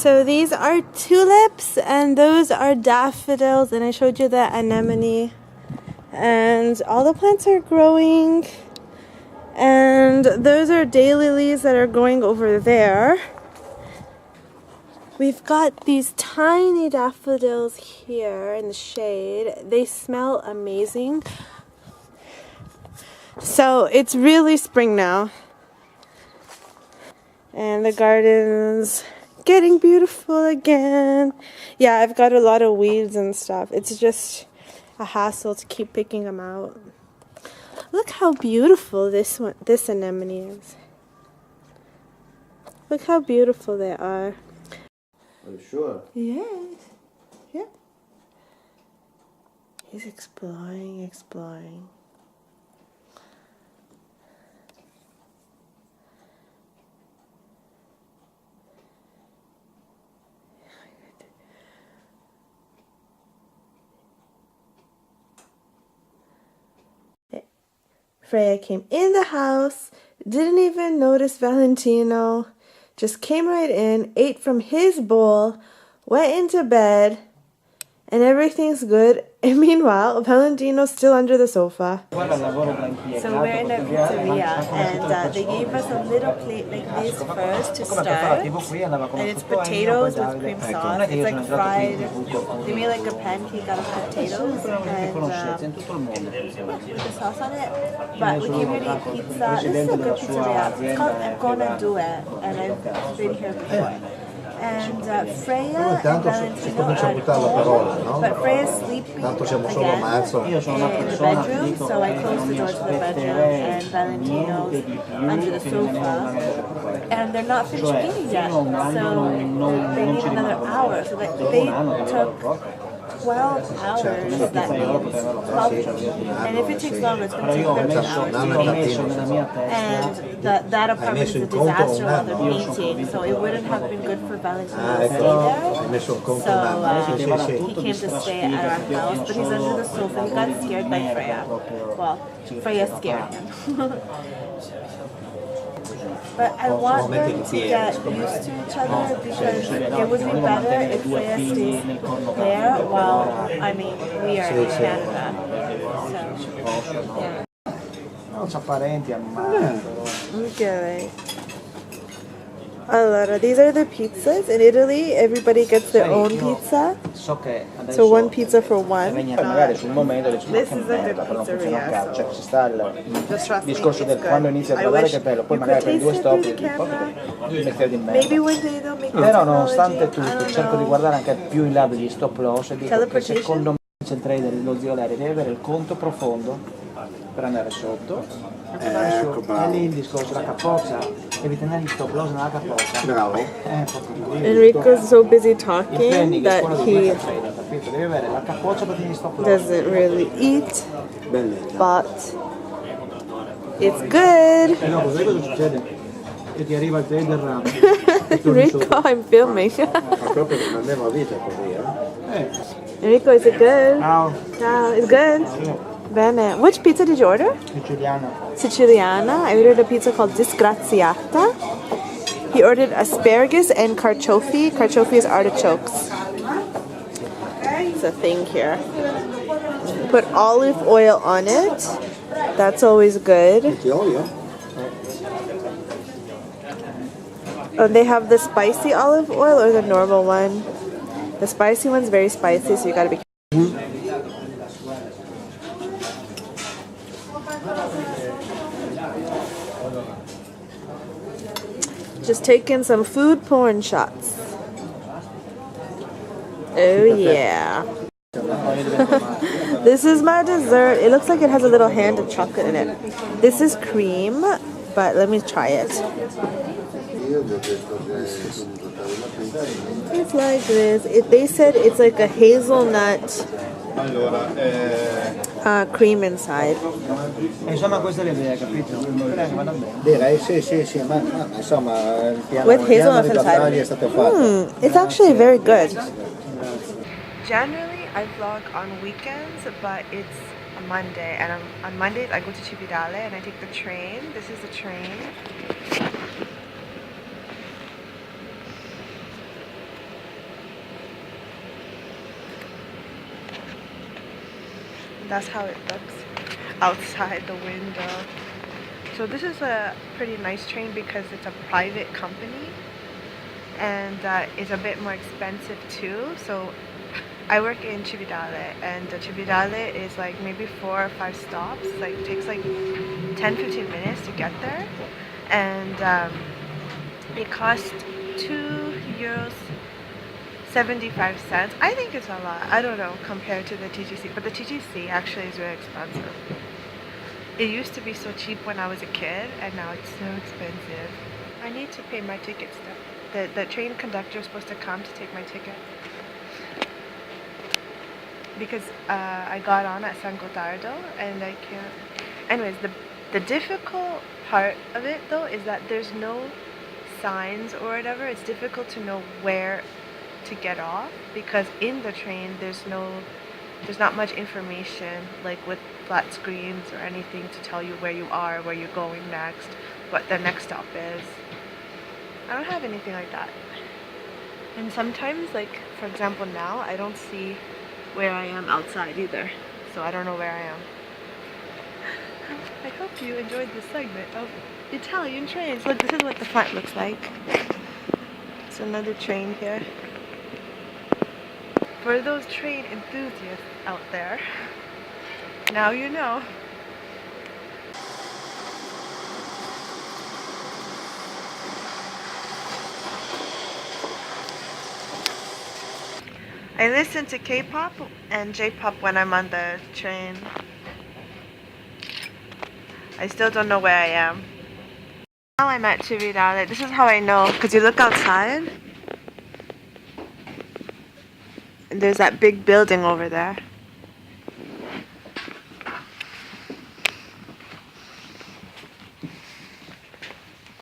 So these are tulips and those are daffodils, and I showed you the anemone. And all the plants are growing. And those are daylilies that are growing over there. We've got these tiny daffodils here in the shade. They smell amazing. So it's really spring now. And the garden's getting beautiful again. Yeah, I've got a lot of weeds and stuff. It's just a hassle to keep picking them out. Look how beautiful this anemone is. Look how beautiful they are. Are you sure? Yes. Yeah. He's exploring. Freyja came in the house, didn't even notice Valentino, just came right in, ate from his bowl, went into bed, and everything's good. And meanwhile, Valentino's still under the sofa. So we're in a pizzeria, and they gave us a little plate like this first to start, and it's potatoes with cream sauce. It's like fried. They made like a pancake out of potatoes and with the sauce on it. But we came here to eat pizza. This is a good pizzeria. It's called I'm Gonna Do It, and I've been here before. And Freyja and Valentino are home, but Freya's sleeping again in the bedroom, so I closed the door to the bedroom, and Valentino's under the sofa, and they're not finished eating yet, so they need another hour, so they took 12 hours, that means 12, and if it takes longer, it's going to take 13 hours. And that apartment is a disaster while they're painting, so it wouldn't have been good for Valentino to stay there. So he came to stay at our house, but he's under the sofa. He got scared by Freyja. Well, Freyja scared him. But I want them to get used to each other because it would be better if Freyja stays there while, we are in Canada. So, yeah. Non c'ha parenti al mare. Okay. Allora, these are the pizzas. In Italy, everybody gets their own pizza. So one pizza for one. Magari sul momento This is a good pizzeria. cioè ci sta il discorso del quando inizi a guardare che bello, poi magari per due stop mettete in mezzo. Però nonostante tutto cerco di guardare anche più in là degli stop loss e dico che secondo me il trader dello zio Larry deve avere il conto profondo per andare sotto. È lì il discorso, la capoccia, devi tenere gli stop loss nella capoccia. Bravo. Enrico's so busy talking that he devi avere la capoccia per tenere gli stop loss. doesn't really eat, but it's good. No, sai cosa succede? Che ti arriva il trade del ramo. Enrico, I'm filming. Proprio che non andiamo a vita così, Enrico, is it good? Ciao. Ciao, it's good? Bene. Which pizza did you order? Siciliano. Siciliana. I ordered a pizza called Disgraziata. He ordered asparagus and carciofi. Carciofi is artichokes. It's a thing here. Put olive oil on it. That's always good. Oh, they have the spicy olive oil or the normal one. The spicy one's very spicy, so you gotta be careful. Just taking some food porn shots. Oh yeah. This is my dessert. It looks like it has a little hand of chocolate in it. This is cream, but let me try it. It's like this. They said it's like a hazelnut cream inside. Insomma, questa è l'idea, capito? Direi sì, ma insomma il piano, With hazelnut inside. è stato fatto. It's actually very good. Generally, I vlog on weekends, but it's a Monday, and on Mondays I go to Cividale and I take the train. This is the train. . 」 . 」 . 」 . 」 . 」 . 」 . 」 . 」 . 」 . 」 . 」 . 」 . 」 . 」 . 」 . 」 . 」 . 」 . 」 。 . 」 . 」 . 」 . 」 。 . . 」 . . 」 . . 」 。 . That's how it looks outside the window. So this is a pretty nice train because it's a private company, and it's a bit more expensive too. So I work in Cividale, and Cividale is like maybe 4 or 5 stops. Like it takes like 10-15 minutes to get there, and it costs €2.75. I think it's a lot. I don't know compared to the TGC, but the TGC actually is very expensive. It used to be so cheap when I was a kid, and now it's so expensive. I need to pay my ticket still. The train conductor is supposed to come to take my ticket. Because I got on at San Gotardo, and I can't... Anyways, the difficult part of it, though, is that there's no signs or whatever. It's difficult to know where to get off, because in the train there's not much information, like with flat screens or anything to tell you where you are, where you're going next, what the next stop is. I don't have anything like that. And sometimes, like for example now, I don't see where I am outside either, so I don't know where I am. I hope you enjoyed this segment of Italian trains. Look, this is what the front looks like. It's another train here. For those train enthusiasts out there, now you know. I listen to K-pop and J-pop when I'm on the train. I still don't know where I am. Now I'm at Cividale. This is how I know, because you look outside and there's that big building over there.